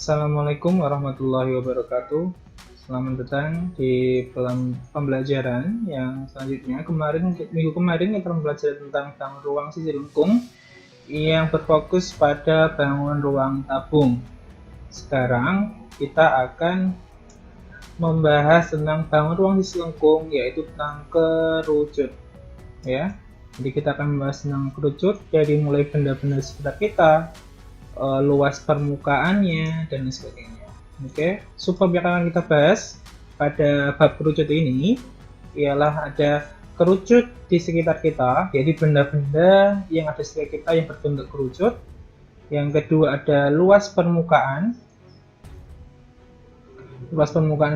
Assalamualaikum warahmatullahi wabarakatuh. Selamat datang di pembelajaran yang selanjutnya. Minggu kemarin kita belajar tentang bangun ruang sisi lengkung yang berfokus pada bangun ruang tabung. Sekarang kita akan membahas tentang bangun ruang sisi lengkung, yaitu tentang kerucut. Ya, jadi kita akan membahas tentang kerucut dari mulai benda-benda sekitar kita, luas permukaannya, dan sebagainya. Oke, sebab yang akan kita bahas pada bab kerucut ini ialah ada kerucut di sekitar kita, jadi benda-benda yang ada di sekitar kita yang berbentuk kerucut. Yang kedua ada luas permukaan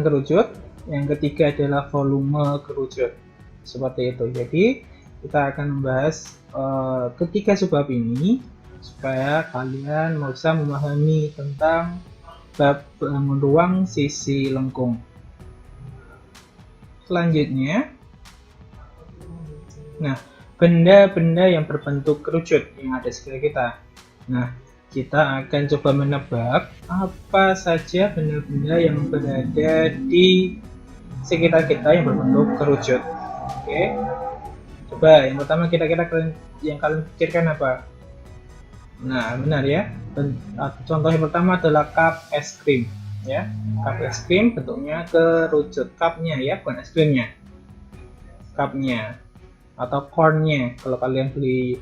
kerucut. Yang ketiga adalah volume kerucut. Seperti itu. Jadi kita akan membahas ketiga sebab ini supaya kalian bisa memahami tentang bab bangun ruang sisi lengkung. Selanjutnya, nah, benda-benda yang berbentuk kerucut yang ada di sekitar kita. Nah, kita akan coba menebak apa saja benda-benda yang berada di sekitar kita yang berbentuk kerucut. Oke, coba yang pertama kira-kira yang kalian pikirkan apa? Nah, benar ya. Contoh yang pertama adalah cup es krim, ya. Cup es krim bentuknya kerucut, cupnya ya, bukan es krimnya. Cupnya atau cornnya kalau kalian beli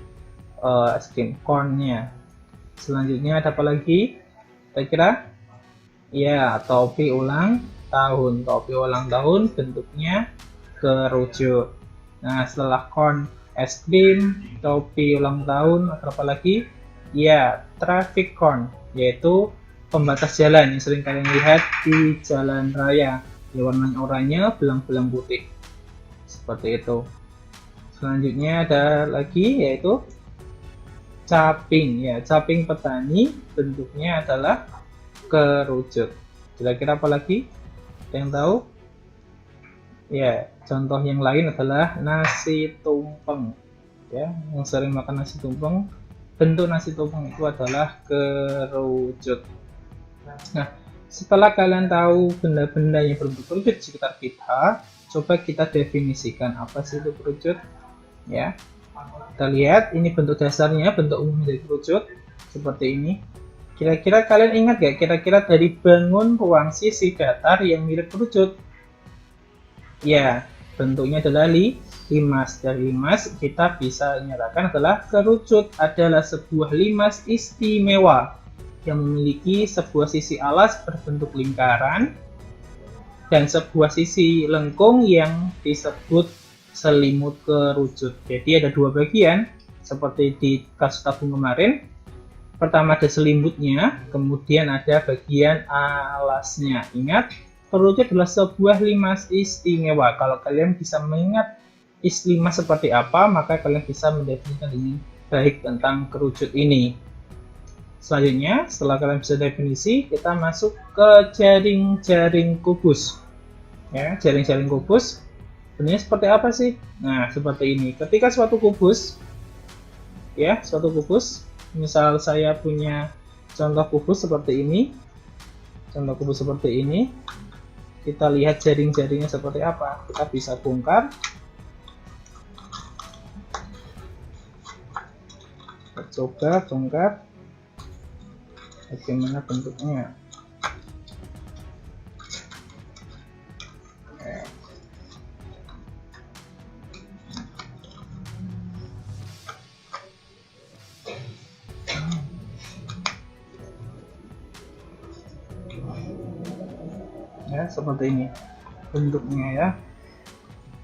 es krim, cornnya. Selanjutnya ada apa lagi? Kira-kira? Ya, topi ulang tahun. Topi ulang tahun bentuknya kerucut. Nah, setelah corn es krim, topi ulang tahun, atau apa lagi? Ya, traffic cone, yaitu pembatas jalan yang sering kalian lihat di jalan raya. Ya, warna oranye, belang-belang putih. Seperti itu. Selanjutnya ada lagi yaitu caping. Ya, caping petani bentuknya adalah kerucut. Kira-kira apa lagi? Yang tahu? Ya, contoh yang lain adalah nasi tumpeng. Ya, yang sering makan nasi tumpeng, bentuk nasi tumpeng itu adalah kerucut. Nah, setelah kalian tahu benda-benda yang berbentuk kerucut di sekitar kita, coba kita definisikan apa sih itu kerucut. Ya, kita lihat ini bentuk dasarnya, bentuk umum dari kerucut seperti ini. Kira-kira kalian ingat gak kira-kira dari bangun ruang sisi datar yang mirip kerucut? Ya, bentuknya adalah limas. Dari limas kita bisa nyatakan adalah kerucut adalah sebuah limas istimewa yang memiliki sebuah sisi alas berbentuk lingkaran dan sebuah sisi lengkung yang disebut selimut kerucut. Jadi ada dua bagian seperti di kasus tabung kemarin. Pertama ada selimutnya, kemudian ada bagian alasnya. Ingat, kerucut adalah sebuah limas istimewa. Kalau kalian bisa mengingat limas seperti apa, maka kalian bisa mendefinisikan dengan baik tentang kerucut ini. Selanjutnya, setelah kalian bisa definisi, kita masuk ke jaring-jaring kubus. Ya, jaring-jaring kubus bentuknya seperti apa sih? Nah, seperti ini. Ketika suatu kubus, misal saya punya contoh kubus seperti ini, kita lihat jaring-jaringnya seperti apa. Kita bisa bongkar. Coba bongkar bagaimana bentuknya. Ya, seperti ini bentuknya ya.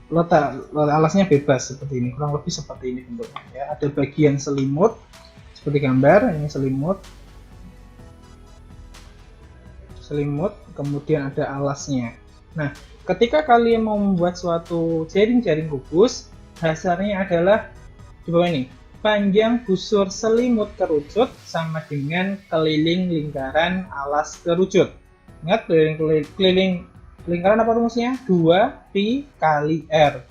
Letak alasnya bebas seperti ini, kurang lebih seperti ini bentuknya ya. Ada bagian selimut seperti gambar ini, selimut kemudian ada alasnya. Nah, ketika kalian mau membuat suatu jaring-jaring kubus, dasarnya adalah di bawah ini, panjang busur selimut kerucut sama dengan keliling lingkaran alas kerucut. Ingat, keliling lingkaran apa rumusnya? 2pi kali R.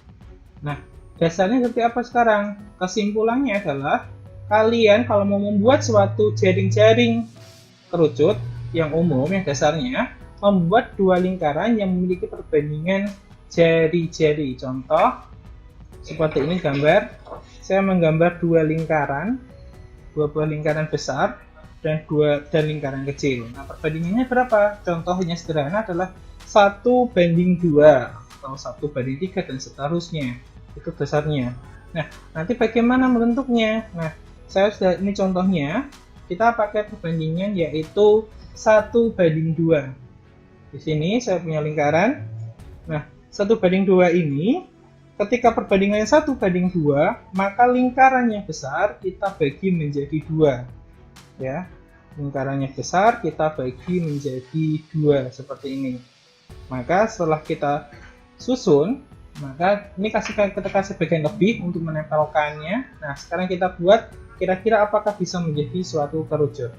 Nah, dasarnya seperti apa sekarang? Kesimpulannya adalah kalian kalau mau membuat suatu jaring-jaring kerucut, yang umum, yang dasarnya, membuat dua lingkaran yang memiliki perbandingan jari-jari. Contoh seperti ini gambar, saya menggambar dua buah lingkaran besar dan lingkaran kecil. Nah, perbandingannya berapa? Contohnya sederhana adalah 1:2 atau 1:3 dan seterusnya. Itu besarnya. Nah, nanti bagaimana membentuknya? Nah, saya sudah, ini contohnya, kita pakai perbandingan yaitu 1:2. Di sini saya punya lingkaran. Nah, 1:2 ini ketika perbandingannya 1:2, maka lingkaran yang besar kita bagi menjadi 2. Ya, lingkarannya besar kita bagi menjadi 2 seperti ini. Maka setelah kita susun, maka ini kita kasih bagian lebih untuk menempelkannya. Nah, sekarang kita buat kira-kira apakah bisa menjadi suatu kerucut.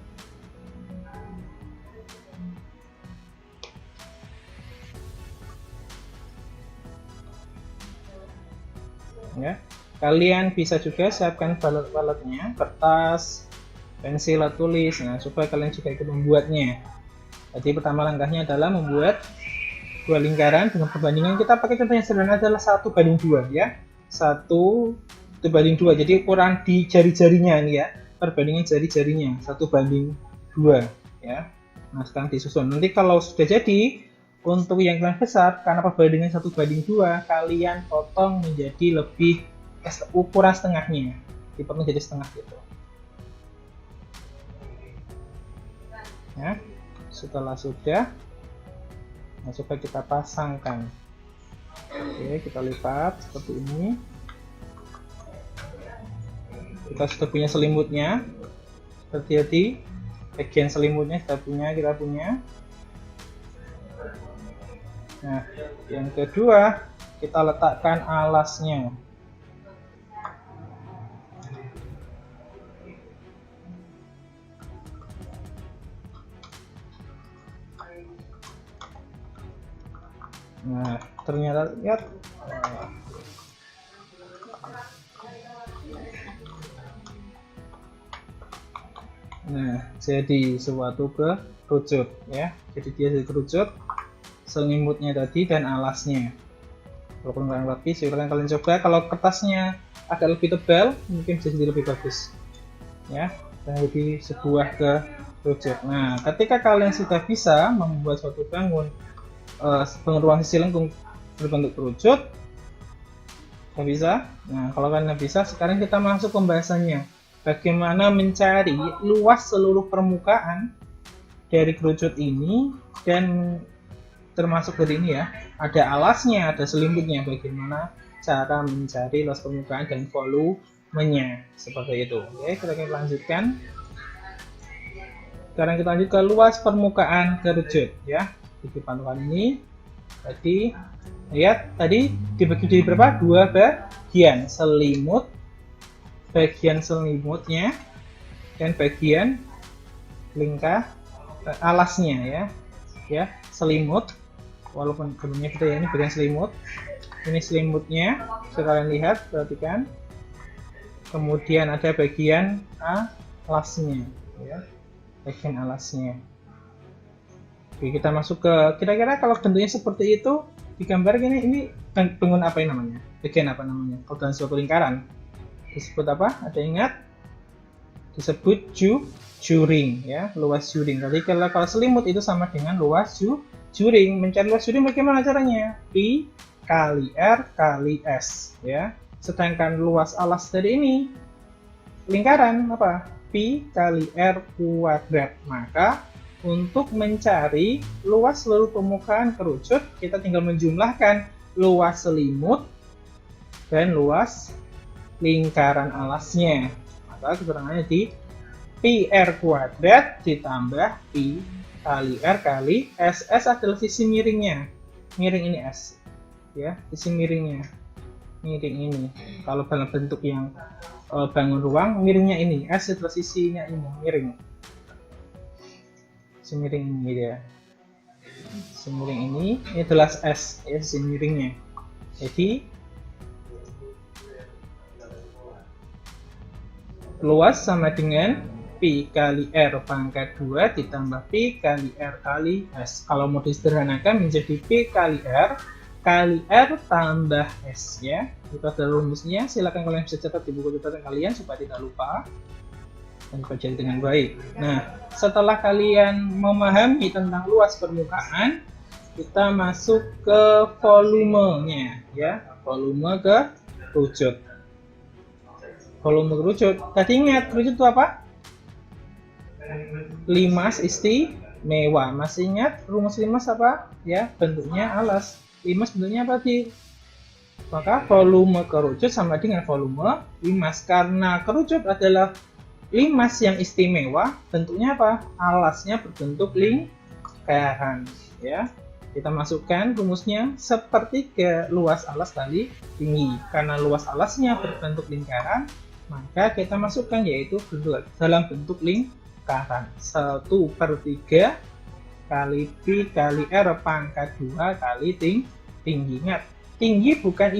Ya, kalian bisa juga siapkan balet-baletnya, kertas, pensil, tulis, nah supaya kalian juga ikut membuatnya. Jadi pertama langkahnya adalah membuat dua lingkaran dengan perbandingan, kita pakai contoh yang sederhana adalah 1:2 ya, 1:2. Jadi ukuran di jari-jarinya ini ya, perbandingan jari-jarinya 1:2 ya. Nah, sekarang disusun. Nanti kalau sudah jadi, untuk yang besar, karena perbandingan 1:2, kalian potong menjadi lebih ukuran setengahnya, dipotong jadi setengah gitu. Ya, setelah sudah, nah, coba kita pasangkan. Oke, kita lipat seperti ini. Kita sudah punya selimutnya. Hati-hati, bagian selimutnya kita punya. Nah, yang kedua, kita letakkan alasnya. Nah, ternyata lihat. Nah, jadi suatu kerucut ya. Jadi dia jadi kerucut, selimutnya tadi dan alasnya. Kalau kurang rapi, silakan kalian coba. Kalau kertasnya agak lebih tebal, mungkin bisa jadi lebih bagus. Ya, dan jadi sebuah kerucut. Nah, ketika kalian sudah bisa membuat suatu bangun ruang sisi lengkung berbentuk kerucut, bisa. Nah, kalau kalian bisa, sekarang kita masuk pembahasannya. Bagaimana mencari luas seluruh permukaan dari kerucut ini, dan termasuk dari ini ya, ada alasnya, ada selimutnya. Bagaimana cara mencari luas permukaan dan volumenya, seperti itu. Oke, kita lanjutkan. Sekarang kita lanjut ke luas permukaan kerucut ya. Di pantauan ini tadi lihat, tadi dibagi jadi berapa? Dua bagian, bagian selimutnya dan bagian alasnya ya, selimut. Walaupun sebelumnya kita ya, ini bagian selimut, ini selimutnya, bisa kalian lihat, perhatikan. Kemudian ada bagian alasnya ya, bagian alasnya. Oke, kita masuk ke kira-kira kalau bentuknya seperti itu digambar gini, ini bangun apa yang namanya? Bagian apa namanya? Kalau dalam suatu lingkaran disebut apa? Ada ingat? Disebut juring ya, luas juring. Jadi kalau selimut itu sama dengan luas juring. Mencari luas juring bagaimana caranya? Pi kali R kali S ya. Sedangkan luas alas dari ini lingkaran apa? Pi kali R kuadrat. Maka untuk mencari luas seluruh permukaan kerucut, kita tinggal menjumlahkan luas selimut dan luas lingkaran alasnya. Maka keterangannya di Pi R kuadrat ditambah Pi kali R kali S. S adalah sisi miringnya. Miring ini S. Ya, sisi miringnya. Miring ini. Kalau dalam bentuk yang bangun ruang, miringnya ini. S adalah sisinya ini, miring. Semiring ini ya, semiring ini adalah S ya, semiringnya. Jadi luas sama dengan Pi kali R pangkat 2 ditambah Pi kali R kali S. Kalau mau disederhanakan menjadi Pi kali R tambah S ya. Itu adalah rumusnya. Silakan kalian bisa catat di buku catatan kalian supaya tidak lupa dan pelajari dengan baik. Nah, setelah kalian memahami tentang luas permukaan, kita masuk ke volumenya ya. Volume kerucut. Volume kerucut. Tadi ingat kerucut itu apa? Limas istimewa. Masih ingat rumus limas apa? Ya, bentuknya alas. Limas bentuknya apa sih? Maka volume kerucut sama dengan volume limas. Karena kerucut adalah limas yang istimewa, bentuknya apa? Alasnya berbentuk lingkaran. Ya, kita masukkan rumusnya sepertiga luas alas kali tinggi. Karena luas alasnya berbentuk lingkaran, maka kita masukkan yaitu dalam bentuk lingkaran 1/3 kali Pi kali R pangkat 2 kali tinggi. Ingat, tinggi bukan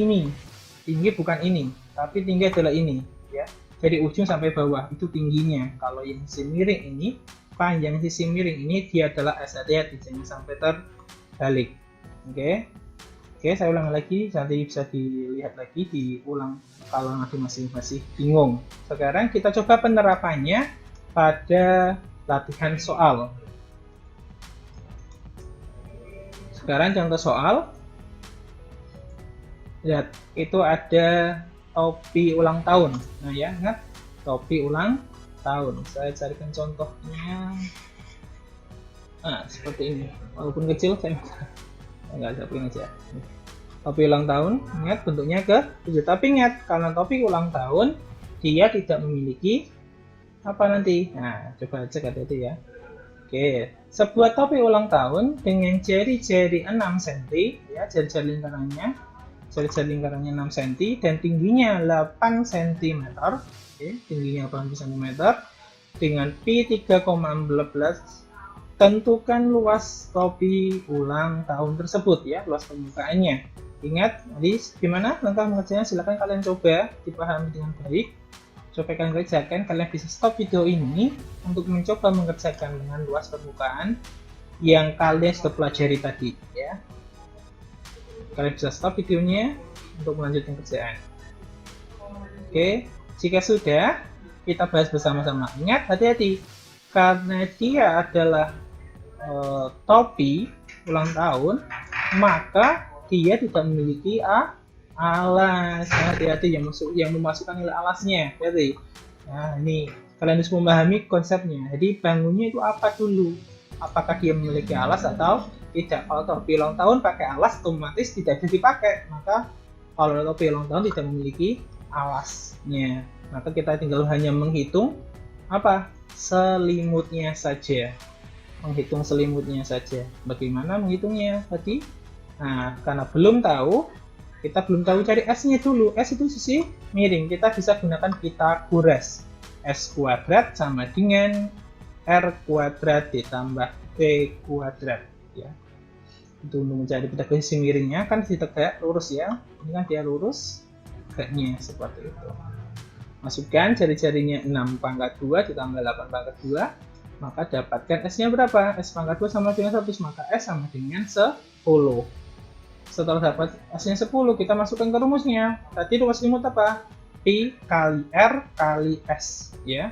ini, tapi tinggi adalah ini ya. Dari ujung sampai bawah itu tingginya. Kalau yang sisi miring ini, panjang sisi miring ini dia adalah S. Hati-hati jangan sampai terbalik. Oke, saya ulang lagi, nanti bisa dilihat lagi, diulang kalau nanti masih bingung. Sekarang kita coba penerapannya pada latihan soal. Sekarang contoh soal. Lihat, itu ada topi ulang tahun. Nah ya, ingat topi ulang tahun. Saya carikan contohnya. Nah, seperti ini. Walaupun kecil, saya nggak caplin aja. Topi ulang tahun, ingat bentuknya kerucut. Tapi ingat, karena topi ulang tahun, dia tidak memiliki apa nanti. Nah, coba cek hati-hati ya. Oke, sebuah topi ulang tahun dengan jari-jari 6 cm, ya, jari-jari lingkarannya 6 cm dan tingginya 8 cm. Oke, tingginya 8 cm dengan Pi 3,14. Tentukan luas topi ulang tahun tersebut ya, luas permukaannya. Ingat, jadi gimana langkah mengerjanya? Silakan kalian coba dipahami dengan baik. Coba kalian kerjakan, kalian bisa stop video ini untuk mencoba mengerjakan dengan luas permukaan yang kalian sudah pelajari tadi ya. Kalian bisa stop videonya untuk melanjutkan kerjaan. Oke, jika sudah, kita bahas bersama-sama. Ingat, hati-hati, karena dia adalah topi ulang tahun, maka dia tidak memiliki alas. Hati-hati yang memasukkan nilai alasnya. Hati-hati. Nah, ini kalian harus memahami konsepnya. Jadi bangunnya itu apa dulu? Apakah dia memiliki alas atau tidak? Kalau topi ulang tahun pakai alas, otomatis tidak bisa dipakai. Maka kalau topi ulang tahun tidak memiliki alasnya, maka kita tinggal hanya menghitung apa? Selimutnya saja. Menghitung selimutnya saja. Bagaimana menghitungnya tadi? Nah, karena kita belum tahu cari S-nya dulu. S itu sisi miring. Kita bisa gunakan Pythagoras. S kuadrat sama dengan R kuadrat ditambah P kuadrat ya. Untuk mencari Pythagoras sisi miringnya kan ditegak lurus ya. Ini kan dia lurus, tegaknya seperti itu. Masukkan jari-jarinya 6 pangkat 2 ditambah 8 pangkat 2. Maka dapatkan S-nya berapa? S pangkat 2 sama dengan 100, maka S sama dengan 10. Setelah dapat S-nya 10, kita masukkan ke rumusnya. Tadi rumus selimut apa? Pi kali R kali S. Ya.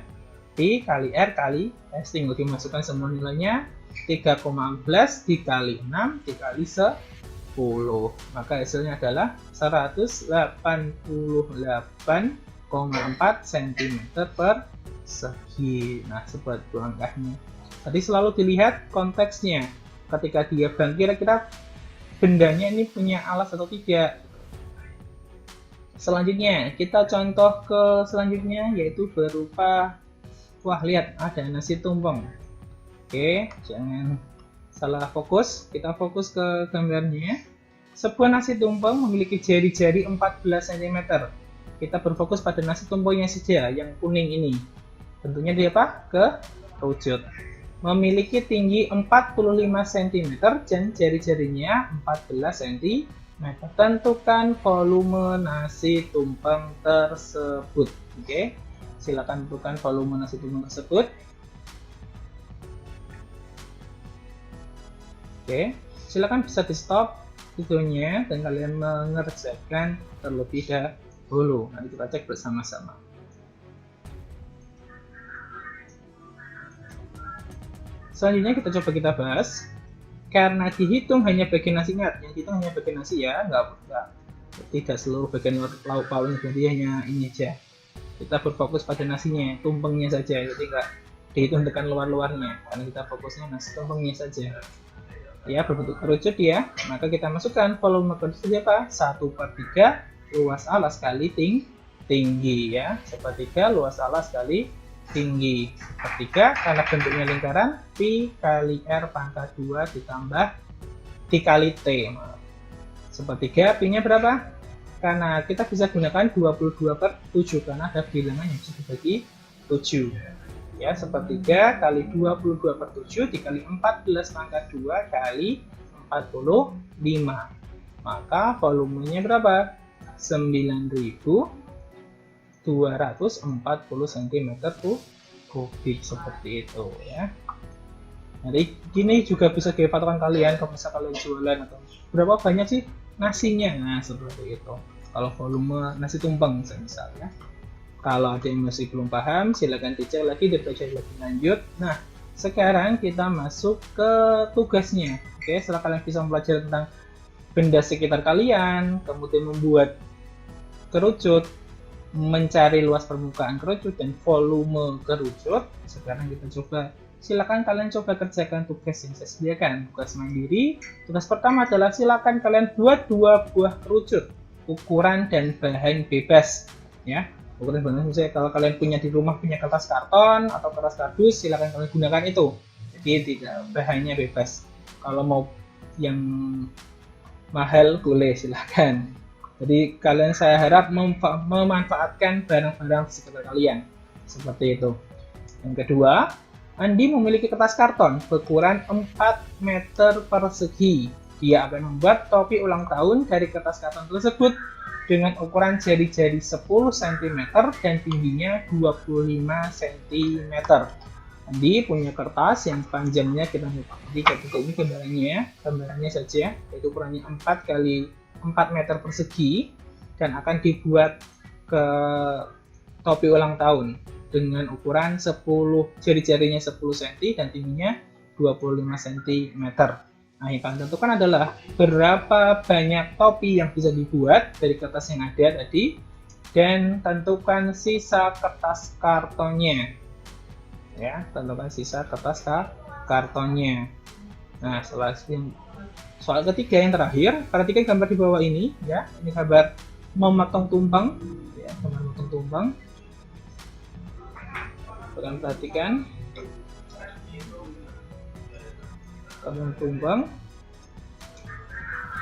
Pi kali R kali S. Tinggal dimasukkan semua nilainya. 3,14 dikali 6 dikali 10. Maka hasilnya adalah 188,4 cm persegi. Nah, seperti itu angkanya. Tadi selalu dilihat konteksnya. Ketika dia bang, kira-kira bendanya ini punya alas atau tidak. Selanjutnya, kita contoh ke selanjutnya yaitu berupa, wah lihat ada nasi tumpeng. Oke, jangan salah fokus. Kita fokus ke gambarnya. Sebuah nasi tumpeng memiliki jari-jari 14 cm. Kita berfokus pada nasi tumpengnya saja, yang kuning ini. Tentunya dia apa? Kerucut. Memiliki tinggi 45 cm dan jari-jarinya 14 cm. Tentukan volume nasi tumpeng tersebut. Oke. silakan tentukan volume nasi tumpeng tersebut. Oke, silakan bisa di stop videonya dan kalian mengerjakan terlebih dahulu. Nanti kita cek bersama-sama. Selanjutnya kita bahas, karena dihitung hanya bagian nasinya, yang dihitung hanya bagian nasi ya, tidak seluruh bagian lauk pauknya, jadi hanya ini aja. Kita berfokus pada nasinya, tumpengnya saja, jadi nggak dihitung dengan luar-luarnya, karena kita fokusnya nasi tumpengnya saja. Ya, berbentuk kerucut ya, maka kita masukkan volume kerucut apa? 1/3 luas alas kali tinggi ya, 1/3 luas alas kali tinggi. 1/3 karena bentuknya lingkaran, pi kali r pangkat 2 ditambah dikali t. 1/3 pi nya berapa? Karena kita bisa gunakan 22/7 karena ada bilangan yang bisa dibagi 7 ya. 1/3 kali 22/7 dikali 14 pangkat 2 kali 45, maka volumenya berapa? 9.240 cm3 seperti itu ya. Jadi gini juga bisa jadi patokan kalian kalau misalnya kalian jualan, atau berapa banyak sih nasinya, nah seperti itu kalau volume nasi tumpeng misalnya. Kalau ada yang masih belum paham, silakan dicek lagi, dipelajari lebih lanjut. Nah, sekarang kita masuk ke tugasnya. Oke, setelah kalian bisa mempelajari tentang benda sekitar kalian, kemudian membuat kerucut, mencari luas permukaan kerucut dan volume kerucut, sekarang kita coba. Silakan kalian coba kerjakan tugas yang saya sediakan. Tugas mandiri. Tugas pertama adalah silakan kalian buat 2 buah kerucut, ukuran dan bahan bebas. Ya, ukuran bahan misalnya kalau kalian punya di rumah punya kertas karton atau kertas kardus, silakan kalian gunakan itu. Jadi tidak, bahannya bebas. Kalau mau yang mahal boleh, silakan. Jadi kalian, saya harap memanfaatkan barang-barang sekitar kalian seperti itu. Yang kedua, Andi memiliki kertas karton berukuran 4 meter persegi. Dia akan membuat topi ulang tahun dari kertas karton tersebut dengan ukuran jari-jari 10 cm dan tingginya 25 cm. Andi punya kertas yang panjangnya kita lihat. Jadi ini gambarannya saja, yaitu ukurannya 4 kali 4 meter persegi dan akan dibuat ke topi ulang tahun dengan ukuran 10, jari-jarinya 10 cm dan tingginya 25 cm. Nah, yang kalian tentukan adalah berapa banyak topi yang bisa dibuat dari kertas yang ada tadi, dan tentukan sisa kertas kartonnya. Ya, tentukan sisa kertas kartonnya. Nah, soal ketiga yang terakhir, perhatikan gambar di bawah ini ya. Ini gambar memotong tumpeng ya, gambar memotong tumpeng. Kalian perhatikan tumpeng.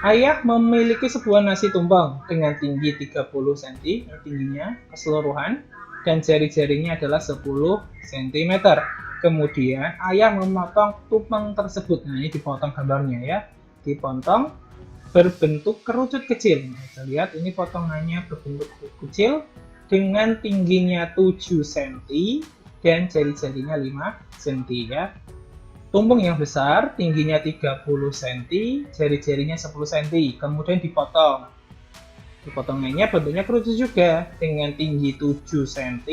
Ayah memiliki sebuah nasi tumpeng dengan tinggi 30 cm tingginya keseluruhan dan jari-jarinya adalah 10 cm. Kemudian ayah memotong tumpeng tersebut. Nah, ini dipotong gambarnya ya. Dipotong berbentuk kerucut kecil. Nah, kita lihat ini potongannya berbentuk kecil dengan tingginya 7 cm dan jari-jarinya 5 cm ya. Tumpeng yang besar tingginya 30 cm, jari-jarinya 10 cm, kemudian dipotong. Dipotongnya bentuknya kerucut juga dengan tinggi 7 cm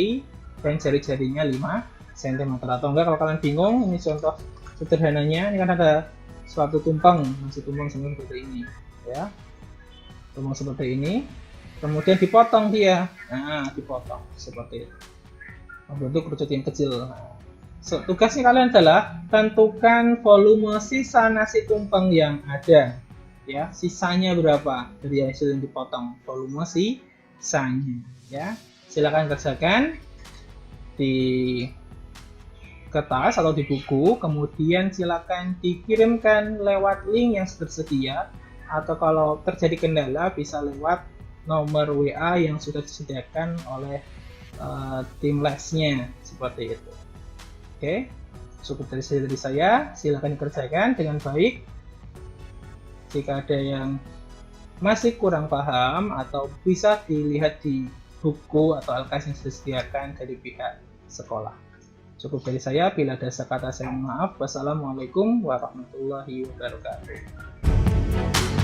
dan jari-jarinya 5 cm. Atau enggak kalau kalian bingung, ini contoh sederhananya. Ini kan ada suatu tumpeng, nasi tumpeng seperti ini ya. Tumpeng seperti ini, kemudian dipotong dia. Nah, dipotong seperti itu. Membentuk kerucut yang kecil. So, tugasnya kalian adalah tentukan volume sisa nasi tumpeng yang ada ya, sisanya berapa dari hasil yang dipotong, volume sisanya ya. Silakan kerjakan di kertas atau di buku, kemudian silakan dikirimkan lewat link yang tersedia, atau kalau terjadi kendala bisa lewat nomor WA yang sudah disediakan oleh tim lesnya seperti itu. Oke, cukup dari saya. Silakan dikerjakan dengan baik. Jika ada yang masih kurang paham atau bisa dilihat di buku atau alkas yang disediakan dari pihak sekolah. Cukup dari saya, bila ada kata saya mohon maaf. Wassalamualaikum warahmatullahi wabarakatuh.